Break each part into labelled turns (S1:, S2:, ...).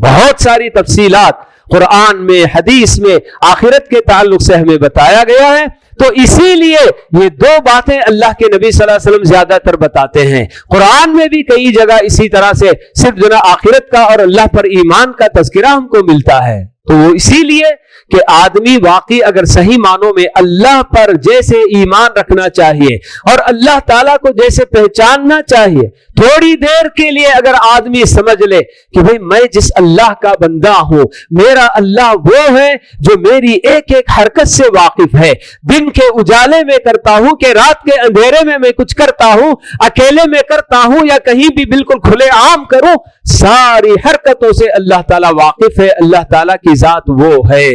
S1: بہت ساری تفصیلات قرآن میں حدیث میں آخرت کے تعلق سے ہمیں بتایا گیا ہے. تو اسی لیے یہ دو باتیں اللہ کے نبی صلی اللہ علیہ وسلم زیادہ تر بتاتے ہیں. قرآن میں بھی کئی جگہ اسی طرح سے صرف جو نا آخرت کا اور اللہ پر ایمان کا تذکرہ ہم کو ملتا ہے. تو وہ اسی لیے کہ آدمی واقعی اگر صحیح معنوں میں اللہ پر جیسے ایمان رکھنا چاہیے اور اللہ تعالیٰ کو جیسے پہچاننا چاہیے, تھوڑی دیر کے لیے اگر آدمی سمجھ لے کہ بھئی میں جس اللہ کا بندہ ہوں, میرا اللہ وہ ہے جو میری ایک ایک حرکت سے واقف ہے, دن کے اجالے میں کرتا ہوں کہ رات کے اندھیرے میں کچھ کرتا ہوں, اکیلے میں کرتا ہوں یا کہیں بھی بالکل کھلے عام کروں, ساری حرکتوں سے اللہ تعالیٰ واقف ہے, اللہ تعالیٰ کی ذات وہ ہے.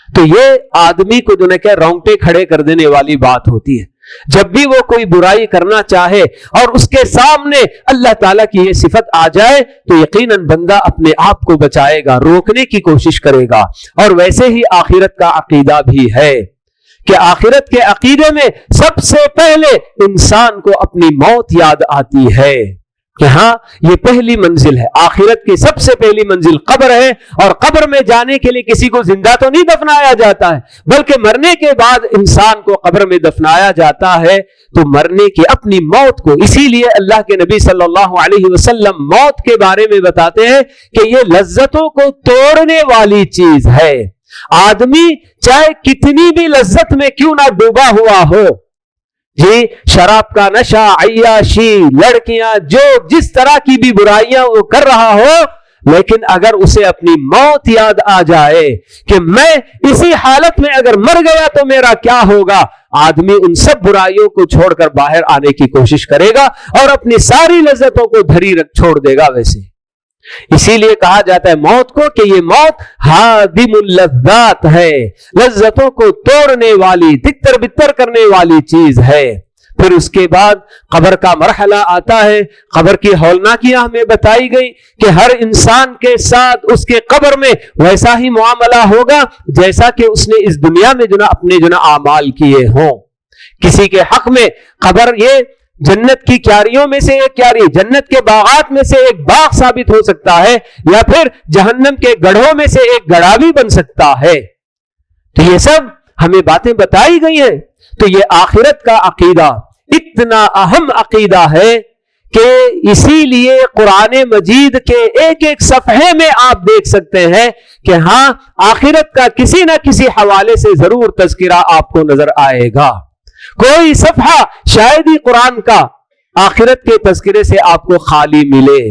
S1: تو یہ آدمی کو جو کہ رونگٹے کھڑے کر دینے والی بات ہوتی ہے. جب بھی وہ کوئی برائی کرنا چاہے اور اس کے سامنے اللہ تعالیٰ کی یہ صفت آ جائے تو یقیناً بندہ اپنے آپ کو بچائے گا, روکنے کی کوشش کرے گا. اور ویسے ہی آخرت کا عقیدہ بھی ہے کہ آخرت کے عقیدے میں سب سے پہلے انسان کو اپنی موت یاد آتی ہے کہ ہاں یہ پہلی منزل ہے. آخرت کی سب سے پہلی منزل قبر ہے, اور قبر میں جانے کے لیے کسی کو زندہ تو نہیں دفنایا جاتا ہے, بلکہ مرنے کے بعد انسان کو قبر میں دفنایا جاتا ہے. تو مرنے کی اپنی موت کو, اسی لیے اللہ کے نبی صلی اللہ علیہ وسلم موت کے بارے میں بتاتے ہیں کہ یہ لذتوں کو توڑنے والی چیز ہے. آدمی چاہے کتنی بھی لذت میں کیوں نہ ڈوبا ہوا ہو, جی شراب کا نشہ, عیاشی, لڑکیاں, جو جس طرح کی بھی برائیاں وہ کر رہا ہو, لیکن اگر اسے اپنی موت یاد آ جائے کہ میں اسی حالت میں اگر مر گیا تو میرا کیا ہوگا, آدمی ان سب برائیوں کو چھوڑ کر باہر آنے کی کوشش کرے گا اور اپنی ساری لذتوں کو دھری رکھ چھوڑ دے گا. ویسے اسی لیے کہا جاتا ہے موت کو کہ یہ موت ہادم اللذات ہے, لذتوں کو توڑنے والی, تتر بتر کرنے والی چیز ہے. پھر اس کے بعد قبر کا مرحلہ آتا ہے. قبر کی ہولناکیاں ہمیں بتائی گئی کہ ہر انسان کے ساتھ اس کے قبر میں ویسا ہی معاملہ ہوگا جیسا کہ اس نے اس دنیا میں اپنے اعمال کیے ہوں. کسی کے حق میں قبر یہ جنت کی کیاریوں میں سے ایک کیاری, جنت کے باغات میں سے ایک باغ ثابت ہو سکتا ہے, یا پھر جہنم کے گڑھوں میں سے ایک گڑھا بھی بن سکتا ہے. تو یہ سب ہمیں باتیں بتائی گئی ہیں. تو یہ آخرت کا عقیدہ اتنا اہم عقیدہ ہے کہ اسی لیے قرآن مجید کے ایک ایک صفحے میں آپ دیکھ سکتے ہیں کہ ہاں آخرت کا کسی نہ کسی حوالے سے ضرور تذکرہ آپ کو نظر آئے گا. کوئی صفحہ شاید ہی قرآن کا آخرت کے تذکرے سے آپ کو خالی ملے.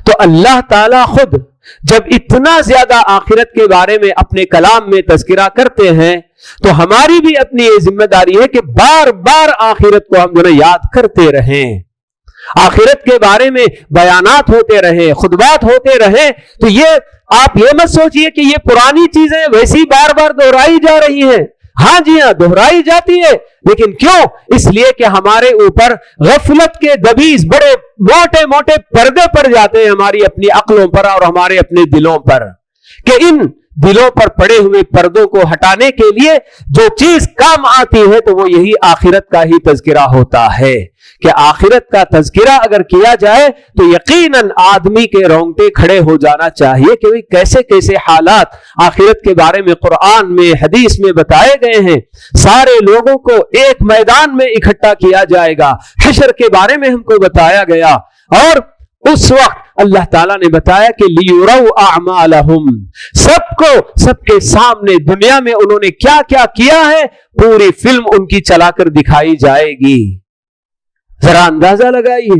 S1: تو اللہ تعالیٰ خود جب اتنا زیادہ آخرت کے بارے میں اپنے کلام میں تذکرہ کرتے ہیں تو ہماری بھی اپنی یہ ذمہ داری ہے کہ بار بار آخرت کو ہم یاد کرتے رہیں, آخرت کے بارے میں بیانات ہوتے رہیں, خطبات ہوتے رہیں. تو یہ آپ یہ مت سوچئے کہ یہ پرانی چیزیں ویسی بار بار دہرائی جا رہی ہیں. ہاں جی ہاں دہرائی جاتی ہے, لیکن کیوں؟ اس لیے کہ ہمارے اوپر غفلت کے دبیز بڑے موٹے موٹے پردے پڑ جاتے ہیں ہماری اپنی عقلوں پر اور ہمارے اپنے دلوں پر, کہ ان دلوں پر پڑے ہوئے پردوں کو ہٹانے کے لیے جو چیز کام آتی ہے تو وہ یہی آخرت کا ہی تذکرہ ہوتا ہے. کہ آخرت کا تذکرہ اگر کیا جائے تو یقیناً آدمی کے رونگٹے کھڑے ہو جانا چاہیے کہ کیسے کیسے حالات آخرت کے بارے میں قرآن میں حدیث میں بتائے گئے ہیں. سارے لوگوں کو ایک میدان میں اکٹھا کیا جائے گا, حشر کے بارے میں ہم کو بتایا گیا, اور اس وقت اللہ تعالیٰ نے بتایا کہ لِيُرَوْا أَعْمَالَهُمْ, سب کو سب کے سامنے دنیا میں انہوں نے کیا کیا کیا ہے پوری فلم ان کی چلا کر دکھائی جائے گی. ذرا اندازہ لگائیے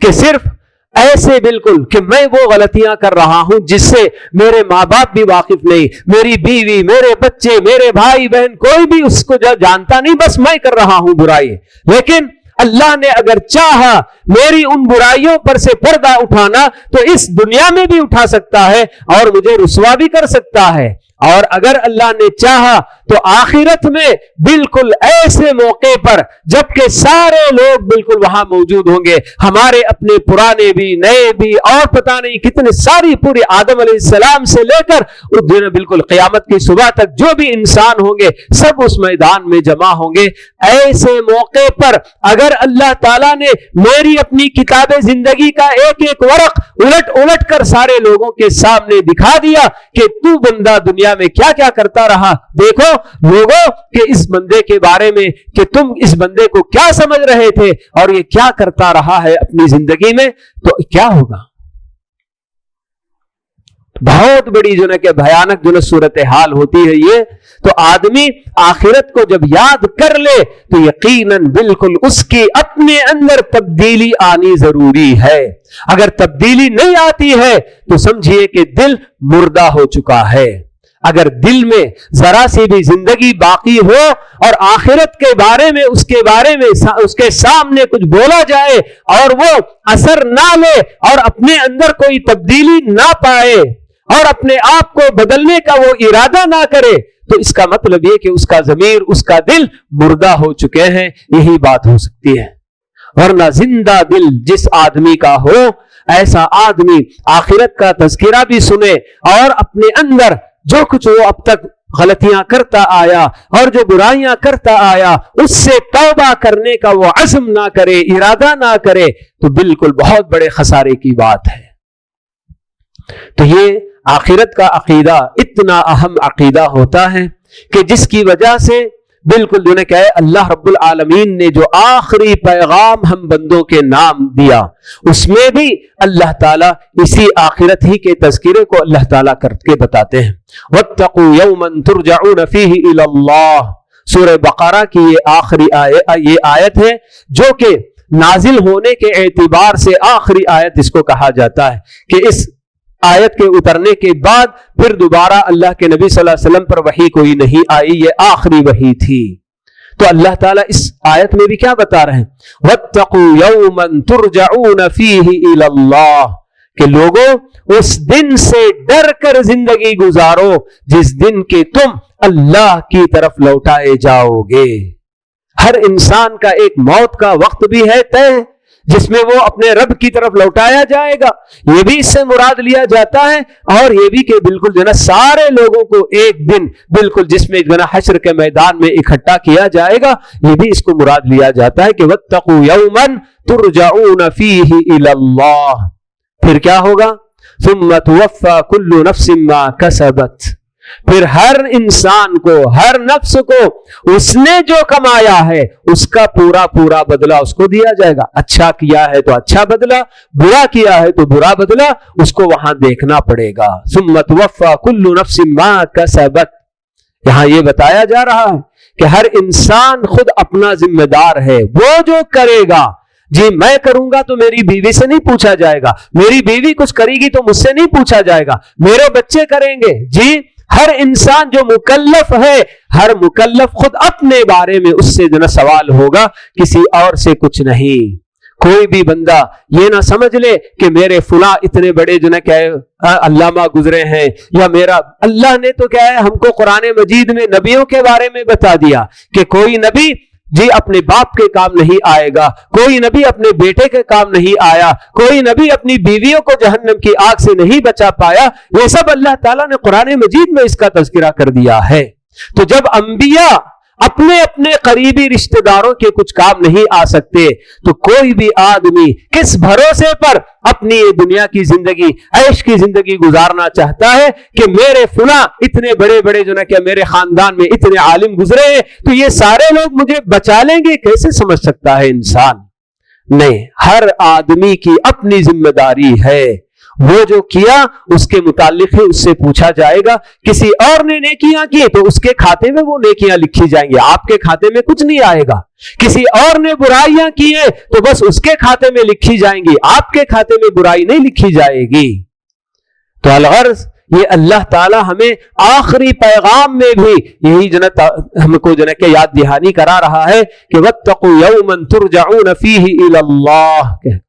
S1: کہ صرف ایسے بالکل کہ میں وہ غلطیاں کر رہا ہوں جس سے میرے ماں باپ بھی واقف نہیں, میری بیوی, میرے بچے, میرے بھائی بہن, کوئی بھی اس کو جانتا نہیں, بس میں کر رہا ہوں برائی. لیکن اللہ نے اگر چاہا میری ان برائیوں پر سے پردہ اٹھانا تو اس دنیا میں بھی اٹھا سکتا ہے اور مجھے رسوا بھی کر سکتا ہے. اور اگر اللہ نے چاہا تو آخرت میں بالکل ایسے موقع پر جبکہ سارے لوگ بالکل وہاں موجود ہوں گے، ہمارے اپنے پرانے بھی نئے بھی اور پتہ نہیں کتنے ساری پوری آدم علیہ السلام سے لے کر اس دن بالکل قیامت کی صبح تک جو بھی انسان ہوں گے سب اس میدان میں جمع ہوں گے۔ ایسے موقع پر اگر اللہ تعالیٰ نے میری اپنی کتاب زندگی کا ایک ایک ورق الٹ الٹ کر سارے لوگوں کے سامنے دکھا دیا کہ تو بندہ دنیا میں کیا کیا کرتا رہا، دیکھو لوگوں کہ اس بندے کے بارے میں کہ تم اس بندے کو کیا سمجھ رہے تھے اور یہ کیا کرتا رہا ہے اپنی زندگی میں، تو کیا ہوگا؟ بہت بڑی جو نا کہ بھیانک جو نا صورتحال ہوتی ہے یہ۔ تو آدمی آخرت کو جب یاد کر لے تو یقیناً بالکل اس کی اپنے اندر تبدیلی آنی ضروری ہے۔ اگر تبدیلی نہیں آتی ہے تو سمجھیے کہ دل مردہ ہو چکا ہے۔ اگر دل میں ذرا سی بھی زندگی باقی ہو اور آخرت کے بارے میں اس کے سامنے کچھ بولا جائے اور وہ اثر نہ لے اور اپنے اندر کوئی تبدیلی نہ پائے اور اپنے آپ کو بدلنے کا وہ ارادہ نہ کرے تو اس کا مطلب یہ کہ اس کا ضمیر اس کا دل مردہ ہو چکے ہیں، یہی بات ہو سکتی ہے۔ ورنہ زندہ دل جس آدمی کا ہو ایسا آدمی آخرت کا تذکرہ بھی سنے اور اپنے اندر جو کچھ وہ اب تک غلطیاں کرتا آیا اور جو برائیاں کرتا آیا اس سے توبہ کرنے کا وہ عزم نہ کرے، ارادہ نہ کرے تو بالکل بہت بڑے خسارے کی بات ہے۔ تو یہ آخرت کا عقیدہ اتنا اہم عقیدہ ہوتا ہے کہ جس کی وجہ سے بالکل جو نے کہا اللہ رب العالمین نے جو آخری پیغام ہم بندوں کے نام دیا اس میں بھی اللہ تعالیٰ اسی آخرت ہی کے تذکرے کو اللہ تعالیٰ کر کے بتاتے ہیں۔ وَاتَّقُوا يَوْمًا تُرْجَعُونَ فِيهِ إِلَى اللَّهِ، سورہ بقرہ کی یہ آخری آیت ہے جو کہ نازل ہونے کے اعتبار سے آخری آیت اس کو کہا جاتا ہے کہ اس آیت کے اترنے کے بعد پھر دوبارہ اللہ کے نبی صلی اللہ علیہ وسلم پر وحی کوئی نہیں آئی، یہ آخری وحی تھی۔ تو اللہ تعالیٰ اس آیت میں بھی کیا بتا رہے ہیں؟ وَاتَّقُوا يَوْمًا تُرْجَعُونَ فِيهِ إِلَى اللَّهِ کہ لوگوں اس دن سے ڈر کر زندگی گزارو جس دن کے تم اللہ کی طرف لوٹائے جاؤ گے۔ ہر انسان کا ایک موت کا وقت بھی ہے طے جس میں وہ اپنے رب کی طرف لوٹایا جائے گا، یہ بھی اس سے مراد لیا جاتا ہے اور یہ بھی کہ بالکل جو نا سارے لوگوں کو ایک دن بالکل جس میں جو نا حشر کے میدان میں اکٹھا کیا جائے گا، یہ بھی اس کو مراد لیا جاتا ہے کہ وَاتَّقُوا يَوْمًا تُرْجَعُونَ فِيهِ إِلَى اللَّهِ۔ پھر کیا ہوگا؟ ثُمَّ تُوَفَّى كُلُّ نَفْسٍ مَا كَسَبَتْ، پھر ہر انسان کو ہر نفس کو اس نے جو کمایا ہے اس کا پورا پورا بدلہ اس کو دیا جائے گا۔ اچھا کیا ہے تو اچھا بدلہ، برا کیا ہے تو برا بدلہ اس کو وہاں دیکھنا پڑے گا۔ ثم توفى كل نفس ما كسبت، یہاں یہ بتایا جا رہا ہے کہ ہر انسان خود اپنا ذمہ دار ہے، وہ جو کرے گا جی میں کروں گا تو میری بیوی سے نہیں پوچھا جائے گا، میری بیوی کچھ کرے گی تو مجھ سے نہیں پوچھا جائے گا، میرے بچے کریں گے، جی ہر انسان جو مکلف ہے ہر مکلف خود اپنے بارے میں اس سے جو نا سوال ہوگا، کسی اور سے کچھ نہیں۔ کوئی بھی بندہ یہ نہ سمجھ لے کہ میرے فلاں اتنے بڑے جو نا کیا علامہ گزرے ہیں یا میرا، اللہ نے تو کیا ہے ہم کو قرآن مجید میں نبیوں کے بارے میں بتا دیا کہ کوئی نبی جی اپنے باپ کے کام نہیں آئے گا، کوئی نبی اپنے بیٹے کے کام نہیں آیا، کوئی نبی اپنی بیویوں کو جہنم کی آگ سے نہیں بچا پایا، یہ سب اللہ تعالیٰ نے قرآن مجید میں اس کا تذکرہ کر دیا ہے۔ تو جب انبیاء اپنے اپنے قریبی رشتہ داروں کے کچھ کام نہیں آ سکتے تو کوئی بھی آدمی کس بھروسے پر اپنی یہ دنیا کی زندگی عیش کی زندگی گزارنا چاہتا ہے کہ میرے فلاں اتنے بڑے بڑے جو نا کہ میرے خاندان میں اتنے عالم گزرے ہیں تو یہ سارے لوگ مجھے بچا لیں گے، کیسے سمجھ سکتا ہے انسان؟ نہیں، ہر آدمی کی اپنی ذمہ داری ہے، وہ جو کیا اس کے متعلق ہی اس سے پوچھا جائے گا۔ کسی اور نے نیکیاں کی تو اس کے کھاتے میں وہ نیکیاں لکھی جائیں گی، آپ کے کھاتے میں کچھ نہیں آئے گا۔ کسی اور نے برائیاں کی ہیں تو بس اس کے کھاتے میں لکھی جائیں گی، آپ کے کھاتے میں برائی نہیں لکھی جائے گی۔ تو الغرض یہ اللہ تعالی ہمیں آخری پیغام میں بھی یہی جنت ہم کو جنت کے یاد دہانی کرا رہا ہے کہ وَاتَّقُوا يَوْمًا تُرْجَعُونَ فِيهِ إِلَى اللَّهِ،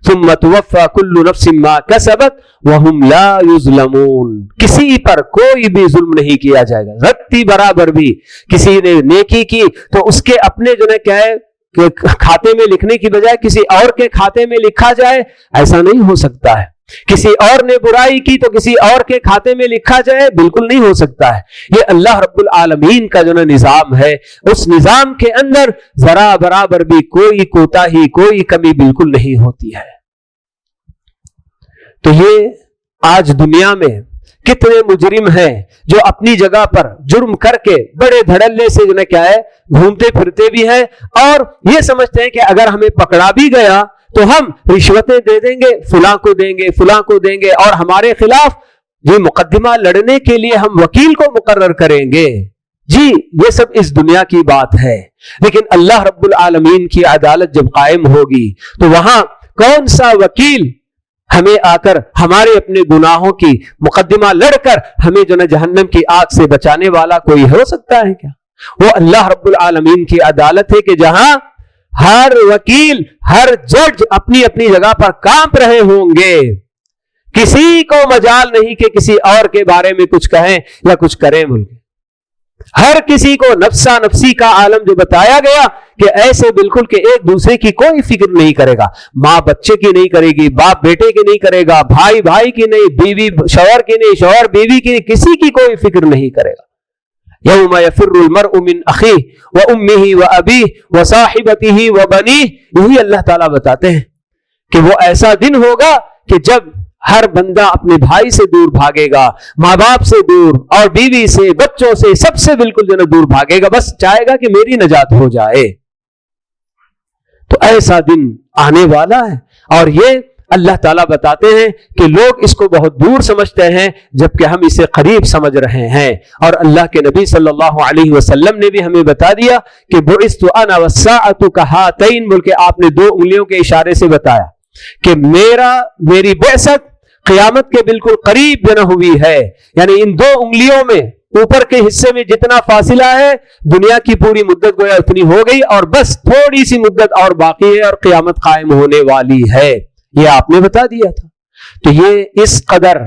S1: ثم توفى كل نفس ما كسبت وهم لا يظلمون. کسی پر کوئی بھی ظلم نہیں کیا جائے گا. رتی برابر بھی کسی نے نیکی کی تو اس کے اپنے جو ہے کیا ہے کہ کھاتے میں لکھنے کی بجائے کسی اور کے کھاتے میں لکھا جائے, ایسا نہیں ہو سکتا ہے. کسی اور نے برائی کی تو کسی اور کے کھاتے میں لکھا جائے, بالکل نہیں ہو سکتا ہے. یہ اللہ رب العالمین کا جو نظام ہے, اس نظام کے اندر ذرا برابر بھی کوئی کوتاہی, کوئی کمی بالکل نہیں ہوتی ہے. تو یہ آج دنیا میں کتنے مجرم ہیں جو اپنی جگہ پر جرم کر کے بڑے دھڑلے سے جو ہے کیا ہے گھومتے پھرتے بھی ہیں, اور یہ سمجھتے ہیں کہ اگر ہمیں پکڑا بھی گیا تو ہم رشوتیں دے دیں گے, فلاں کو دیں گے, فلاں کو دیں گے, اور ہمارے خلاف یہ مقدمہ لڑنے کے لیے ہم وکیل کو مقرر کریں گے. جی یہ سب اس دنیا کی بات ہے, لیکن اللہ رب العالمین کی عدالت جب قائم ہوگی تو وہاں کون سا وکیل ہمیں آ کر ہمارے اپنے گناہوں کی مقدمہ لڑ کر ہمیں جو نا جہنم کی آگ سے بچانے والا کوئی ہو سکتا ہے کیا؟ وہ اللہ رب العالمین کی عدالت ہے کہ جہاں ہر وکیل, ہر جج اپنی اپنی جگہ پر کانپ رہے ہوں گے. کسی کو مجال نہیں کہ کسی اور کے بارے میں کچھ کہیں یا کچھ کریں. ملک ہر کسی کو نفسا نفسی کا عالم جو بتایا گیا کہ ایسے بالکل کہ ایک دوسرے کی کوئی فکر نہیں کرے گا. ماں بچے کی نہیں کرے گی, باپ بیٹے کی نہیں کرے گا, بھائی بھائی کی نہیں, بیوی شوہر کی نہیں, شوہر بیوی کی نہیں, کسی کی کوئی فکر نہیں کرے گا. یوم یفر المرء من اخیہ وامہ وابیہ وصاحبتہ وبنیہ, یہی اللہ تعالیٰ بتاتے ہیں کہ وہ ایسا دن ہوگا کہ جب ہر بندہ اپنے بھائی سے دور بھاگے گا, ماں باپ سے دور, اور بیوی سے, بچوں سے, سب سے بالکل جو ہے دور بھاگے گا, بس چاہے گا کہ میری نجات ہو جائے. تو ایسا دن آنے والا ہے, اور یہ اللہ تعالیٰ بتاتے ہیں کہ لوگ اس کو بہت دور سمجھتے ہیں جبکہ ہم اسے قریب سمجھ رہے ہیں. اور اللہ کے نبی صلی اللہ علیہ وسلم نے بھی ہمیں بتا دیا کہ بعثت انا والساعۃ کہاتین, بلکہ آپ نے 2 انگلیوں کے اشارے سے بتایا کہ میری بعثت قیامت کے بالکل قریب جو نہ ہوئی ہے. یعنی ان 2 انگلیوں میں اوپر کے حصے میں جتنا فاصلہ ہے دنیا کی پوری مدت گویا اتنی ہو گئی, اور بس تھوڑی سی مدت اور باقی ہے اور قیامت قائم ہونے والی ہے. یہ آپ نے بتا دیا تھا. تو یہ اس قدر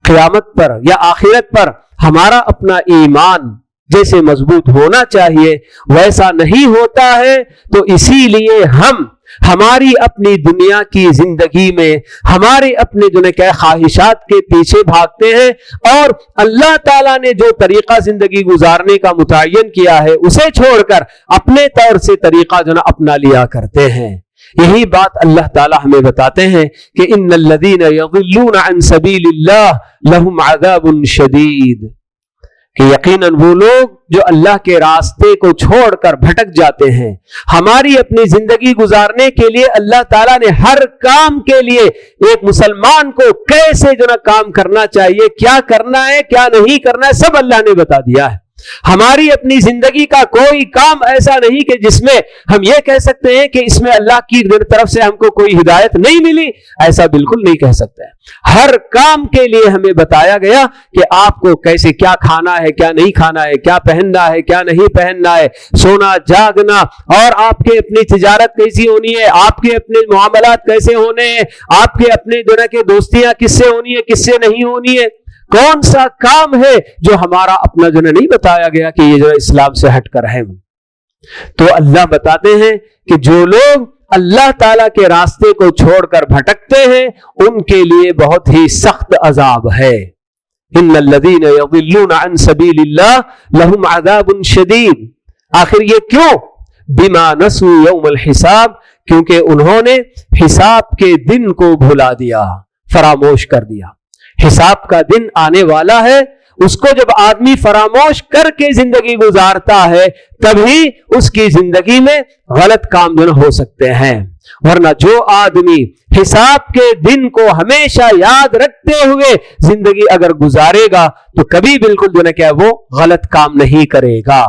S1: قیامت پر یا آخرت پر ہمارا اپنا ایمان جیسے مضبوط ہونا چاہیے ویسا نہیں ہوتا ہے. تو اسی لیے ہم ہماری اپنی دنیا کی زندگی میں ہمارے اپنے جو نے کیا خواہشات کے پیچھے بھاگتے ہیں, اور اللہ تعالیٰ نے جو طریقہ زندگی گزارنے کا متعین کیا ہے اسے چھوڑ کر اپنے طور سے طریقہ جو نا اپنا لیا کرتے ہیں. یہی بات اللہ تعالیٰ ہمیں بتاتے ہیں کہ ان الذین یضلون عن سبیل اللہ لہم عذاب شدید, کہ یقیناً وہ لوگ جو اللہ کے راستے کو چھوڑ کر بھٹک جاتے ہیں. ہماری اپنی زندگی گزارنے کے لیے اللہ تعالیٰ نے ہر کام کے لیے ایک مسلمان کو کیسے جو نا کام کرنا چاہیے, کیا کرنا ہے کیا نہیں کرنا ہے, سب اللہ نے بتا دیا ہے. ہماری اپنی زندگی کا کوئی کام ایسا نہیں کہ جس میں ہم یہ کہہ سکتے ہیں کہ اس میں اللہ کی طرف سے ہم کو کوئی ہدایت نہیں ملی, ایسا بالکل نہیں کہہ سکتے. ہر کام کے لیے ہمیں بتایا گیا کہ آپ کو کیسے کیا کھانا ہے, کیا نہیں کھانا ہے, کیا پہننا ہے, کیا نہیں پہننا ہے, سونا جاگنا, اور آپ کے اپنی تجارت کیسی ہونی ہے, آپ کے اپنے معاملات کیسے ہونے ہیں, آپ کے اپنے دنیا کے دوستیاں کس سے ہونی ہے, کس سے نہیں ہونی ہے. کون سا کام ہے جو ہمارا اپنا جو نہیں بتایا گیا کہ یہ جو اسلام سے ہٹ کر ہے. تو اللہ بتاتے ہیں کہ جو لوگ اللہ تعالیٰ کے راستے کو چھوڑ کر بھٹکتے ہیں ان کے لیے بہت ہی سخت عذاب ہے. ان الذین یضلون عن سبیل اللہ لہم عذاب شدید. آخر یہ کیوں؟ بما نسوا یوم الحساب, کیونکہ انہوں نے حساب کے دن کو بھلا دیا, فراموش کر دیا. حساب کا دن آنے والا ہے, اس کو جب آدمی فراموش کر کے زندگی گزارتا ہے تبھی اس کی زندگی میں غلط کام جو ہو سکتے ہیں. ورنہ جو آدمی حساب کے دن کو ہمیشہ یاد رکھتے ہوئے زندگی اگر گزارے گا تو کبھی بالکل جو ہے کیا وہ غلط کام نہیں کرے گا.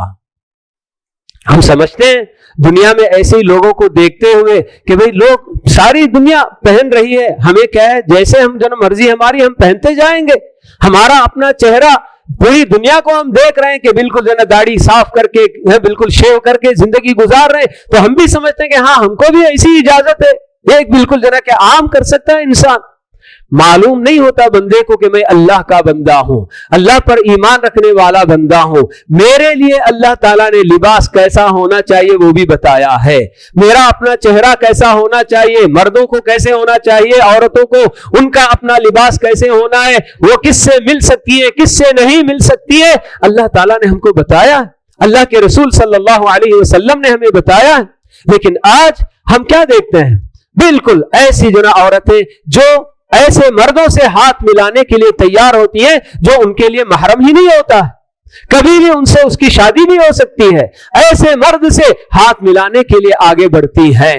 S1: ہم سمجھتے ہیں دنیا میں ایسے ہی لوگوں کو دیکھتے ہوئے کہ بھئی لوگ ساری دنیا پہن رہی ہے, ہمیں کیا ہے جیسے ہم جو مرضی ہماری ہم پہنتے جائیں گے. ہمارا اپنا چہرہ پوری دنیا کو ہم دیکھ رہے ہیں کہ بالکل جو ہے داڑھی صاف کر کے بالکل شیو کر کے زندگی گزار رہے ہیں, تو ہم بھی سمجھتے ہیں کہ ہاں ہم کو بھی ایسی اجازت ہے, ایک بالکل جو ہے کہ عام کر سکتا ہے انسان. معلوم نہیں ہوتا بندے کو کہ میں اللہ کا بندہ ہوں, اللہ پر ایمان رکھنے والا بندہ ہوں. میرے لیے اللہ تعالیٰ نے لباس کیسا ہونا چاہیے وہ بھی بتایا ہے, میرا اپنا چہرہ کیسا ہونا چاہیے, مردوں کو کیسے ہونا چاہیے, عورتوں کو ان کا اپنا لباس کیسے ہونا ہے, وہ کس سے مل سکتی ہے کس سے نہیں مل سکتی ہے, اللہ تعالیٰ نے ہم کو بتایا, اللہ کے رسول صلی اللہ علیہ وسلم نے ہمیں بتایا. لیکن آج ہم کیا دیکھتے ہیں, بالکل ایسی جو نا عورتیں جو ایسے مردوں سے ہاتھ ملانے کے لیے تیار ہوتی ہیں جو ان کے لیے محرم ہی نہیں ہوتا, کبھی بھی ان سے اس کی شادی نہیں ہو سکتی ہے, ایسے مرد سے ہاتھ ملانے کے لیے آگے بڑھتی ہیں.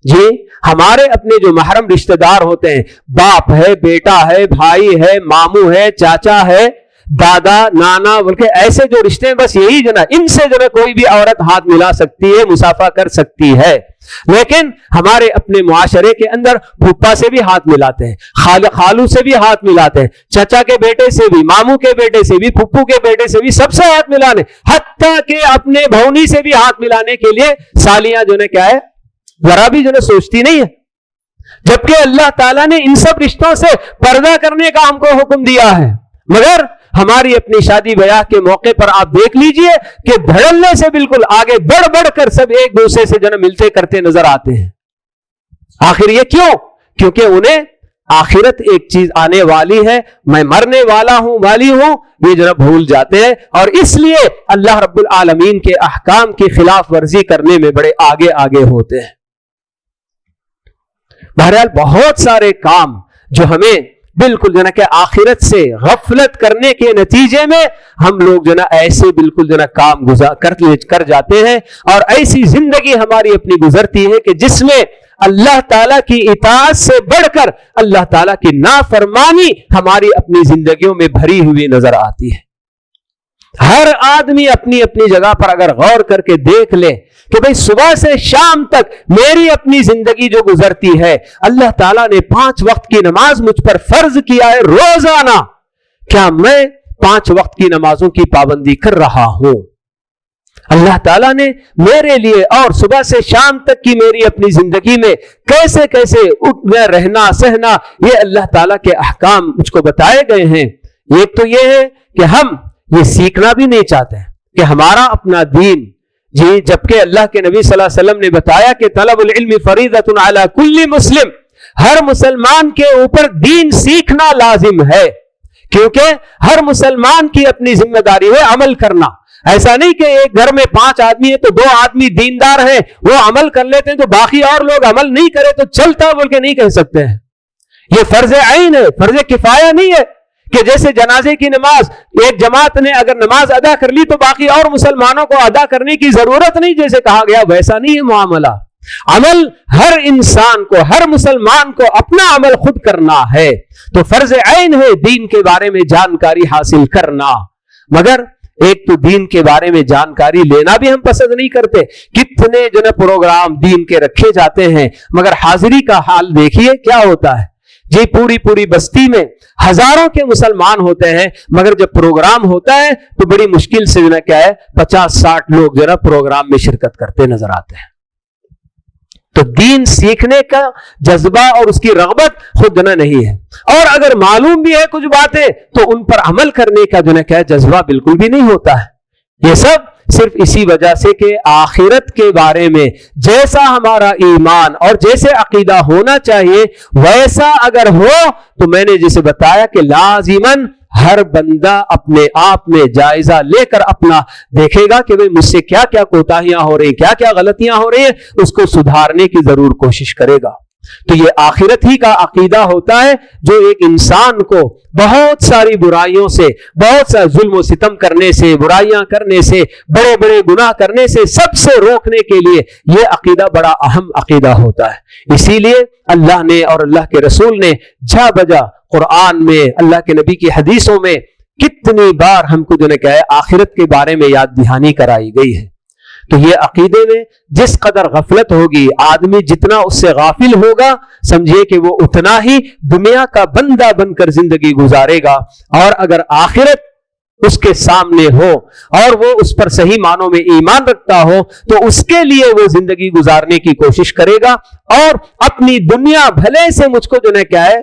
S1: جی ہمارے اپنے جو محرم رشتہ دار ہوتے ہیں, باپ ہے, بیٹا ہے, بھائی ہے, ماموں ہے, چاچا ہے, دادا, نانا, بلکہ ایسے جو رشتے ہیں بس یہی جو نا, ان سے جو نا کوئی بھی عورت ہاتھ ملا سکتی ہے, مصافحہ کر سکتی ہے. لیکن ہمارے اپنے معاشرے کے اندر پھوپھا سے بھی ہاتھ ملاتے ہیں, خالو سے بھی ہاتھ ملاتے ہیں, چچا کے بیٹے سے بھی, ماموں کے بیٹے سے بھی, پھپھو کے بیٹے سے بھی, سب سے ہاتھ ملانے, حتیٰ کہ اپنے بھونی سے بھی ہاتھ ملانے کے لیے سالیاں جو نے کیا ہے ذرا بھی جو نے سوچتی نہیں ہے. جبکہ اللہ تعالیٰ نے ان سب رشتوں سے پردہ کرنے کا ہم کو حکم دیا ہے, مگر ہماری اپنی شادی بیاہ کے موقع پر آپ دیکھ لیجئے کہ دھڑلنے سے بالکل آگے بڑھ بڑھ کر سب ایک دوسرے سے جنم ملتے کرتے نظر آتے ہیں. آخر یہ کیوں؟ کیونکہ انہیں آخرت ایک چیز آنے والی ہے, میں مرنے والا ہوں والی ہوں, یہ جناب بھول جاتے ہیں, اور اس لیے اللہ رب العالمین کے احکام کی خلاف ورزی کرنے میں بڑے آگے آگے ہوتے ہیں. بہرحال بہت سارے کام جو ہمیں بالکل جو نا کہ آخرت سے غفلت کرنے کے نتیجے میں ہم لوگ جو نا ایسے بالکل جو نا کام کر جاتے ہیں, اور ایسی زندگی ہماری اپنی گزرتی ہے کہ جس میں اللہ تعالیٰ کی اطاعت سے بڑھ کر اللہ تعالیٰ کی نافرمانی ہماری اپنی زندگیوں میں بھری ہوئی نظر آتی ہے. ہر آدمی اپنی اپنی جگہ پر اگر غور کر کے دیکھ لے کہ بھئی صبح سے شام تک میری اپنی زندگی جو گزرتی ہے, اللہ تعالیٰ نے 5 وقت کی نماز مجھ پر فرض کیا ہے روزانہ, کیا میں 5 وقت کی نمازوں کی پابندی کر رہا ہوں؟ اللہ تعالیٰ نے میرے لیے اور صبح سے شام تک کی میری اپنی زندگی میں کیسے کیسے اٹھنا, رہنا, سہنا, یہ اللہ تعالیٰ کے احکام مجھ کو بتائے گئے ہیں. ایک تو یہ ہے کہ ہم یہ سیکھنا بھی نہیں چاہتے کہ ہمارا اپنا دین, جی جبکہ اللہ کے نبی صلی اللہ علیہ وسلم نے بتایا کہ طلب العلم فریضۃ علی کل مسلم, ہر مسلمان کے اوپر دین سیکھنا لازم ہے, کیونکہ ہر مسلمان کی اپنی ذمہ داری ہے عمل کرنا. ایسا نہیں کہ ایک گھر میں 5 آدمی ہیں تو 2 آدمی دیندار ہیں, وہ عمل کر لیتے ہیں تو باقی اور لوگ عمل نہیں کرے تو چلتا بول کے نہیں کہہ سکتے ہیں. یہ فرض عین ہے, فرض کفایہ نہیں ہے کہ جیسے جنازے کی نماز ایک جماعت نے اگر نماز ادا کر لی تو باقی اور مسلمانوں کو ادا کرنے کی ضرورت نہیں, جیسے کہا گیا ویسا نہیں ہے معاملہ. عمل ہر انسان کو, ہر مسلمان کو اپنا عمل خود کرنا ہے, تو فرض عین ہے دین کے بارے میں جانکاری حاصل کرنا. مگر ایک تو دین کے بارے میں جانکاری لینا بھی ہم پسند نہیں کرتے. کتنے جو نا پروگرام دین کے رکھے جاتے ہیں, مگر حاضری کا حال دیکھیے کیا ہوتا ہے. جی پوری بستی میں ہزاروں کے مسلمان ہوتے ہیں, مگر جب پروگرام ہوتا ہے تو بڑی مشکل سے جو نا کیا ہے 50-60 لوگ جو نا پروگرام میں شرکت کرتے نظر آتے ہیں. تو دین سیکھنے کا جذبہ اور اس کی رغبت خود نہ نہیں ہے, اور اگر معلوم بھی ہے کچھ باتیں تو ان پر عمل کرنے کا جو نا کیا جذبہ بالکل بھی نہیں ہوتا ہے. یہ سب صرف اسی وجہ سے کہ آخرت کے بارے میں جیسا ہمارا ایمان اور جیسے عقیدہ ہونا چاہیے ویسا اگر ہو تو میں نے جسے بتایا کہ لازماً ہر بندہ اپنے آپ میں جائزہ لے کر اپنا دیکھے گا کہ مجھ سے کیا کیا کوتاہیاں ہو رہی ہیں, کیا کیا غلطیاں ہو رہی ہیں, اس کو سدھارنے کی ضرور کوشش کرے گا. تو یہ آخرت ہی کا عقیدہ ہوتا ہے جو ایک انسان کو بہت ساری برائیوں سے, بہت سا ظلم و ستم کرنے سے, برائیاں کرنے سے, بڑے بڑے گناہ کرنے سے, سب سے روکنے کے لیے یہ عقیدہ بڑا اہم عقیدہ ہوتا ہے. اسی لیے اللہ نے اور اللہ کے رسول نے جا بجا قرآن میں, اللہ کے نبی کی حدیثوں میں کتنی بار ہم کو جو نے کہا ہے آخرت کے بارے میں یاد دہانی کرائی گئی ہے. تو یہ عقیدے میں جس قدر غفلت ہوگی, آدمی جتنا اس سے غافل ہوگا سمجھے کہ وہ اتنا ہی دنیا کا بندہ بن کر زندگی گزارے گا, اور اگر آخرت اس کے سامنے ہو اور وہ اس پر صحیح معنوں میں ایمان رکھتا ہو تو اس کے لیے وہ زندگی گزارنے کی کوشش کرے گا، اور اپنی دنیا بھلے سے مجھ کو جو ہے کیا ہے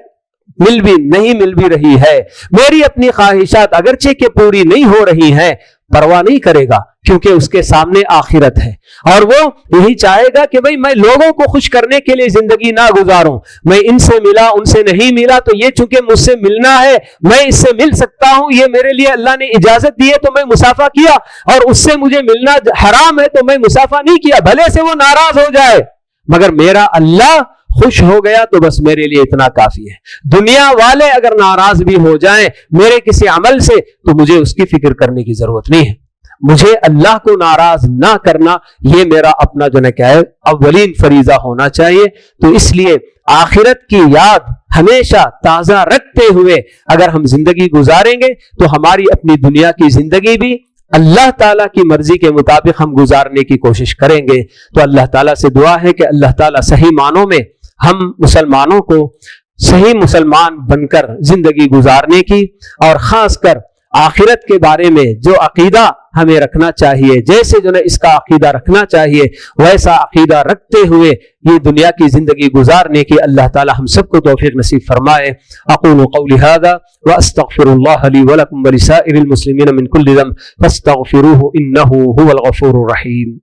S1: مل بھی رہی ہے، میری اپنی خواہشات اگرچہ کہ پوری نہیں ہو رہی ہیں، پرواہ نہیں کرے گا، کیونکہ اس کے سامنے آخرت ہے، اور وہ یہی چاہے گا کہ بھئی میں لوگوں کو خوش کرنے کے لیے زندگی نہ گزاروں، میں ان سے ملا ان سے نہیں ملا تو یہ چونکہ مجھ سے ملنا ہے میں اس سے مل سکتا ہوں، یہ میرے لیے اللہ نے اجازت دی ہے تو میں مسافہ کیا، اور اس سے مجھے ملنا حرام ہے تو میں مسافہ نہیں کیا، بھلے سے وہ ناراض ہو جائے مگر میرا اللہ خوش ہو گیا تو بس میرے لیے اتنا کافی ہے۔ دنیا والے اگر ناراض بھی ہو جائیں میرے کسی عمل سے تو مجھے اس کی فکر کرنے کی ضرورت نہیں ہے، مجھے اللہ کو ناراض نہ کرنا یہ میرا اپنا جو ہے کیا ہے اولین فریضہ ہونا چاہیے۔ تو اس لیے آخرت کی یاد ہمیشہ تازہ رکھتے ہوئے اگر ہم زندگی گزاریں گے تو ہماری اپنی دنیا کی زندگی بھی اللہ تعالیٰ کی مرضی کے مطابق ہم گزارنے کی کوشش کریں گے۔ تو اللہ تعالیٰ سے دعا ہے کہ اللہ تعالیٰ صحیح معنوں میں ہم مسلمانوں کو صحیح مسلمان بن کر زندگی گزارنے کی، اور خاص کر آخرت کے بارے میں جو عقیدہ ہمیں رکھنا چاہیے، جیسے جو ہے اس کا عقیدہ رکھنا چاہیے ویسا عقیدہ رکھتے ہوئے یہ دنیا کی زندگی گزارنے کی اللہ تعالی ہم سب کو توفیق نصیب فرمائے۔ اقول قولی ھذا واستغفر اللہ لی ولکم ولسائر المسلمین من کل ذنب فاستغفروہ انہ ھو الغفور الرحیم۔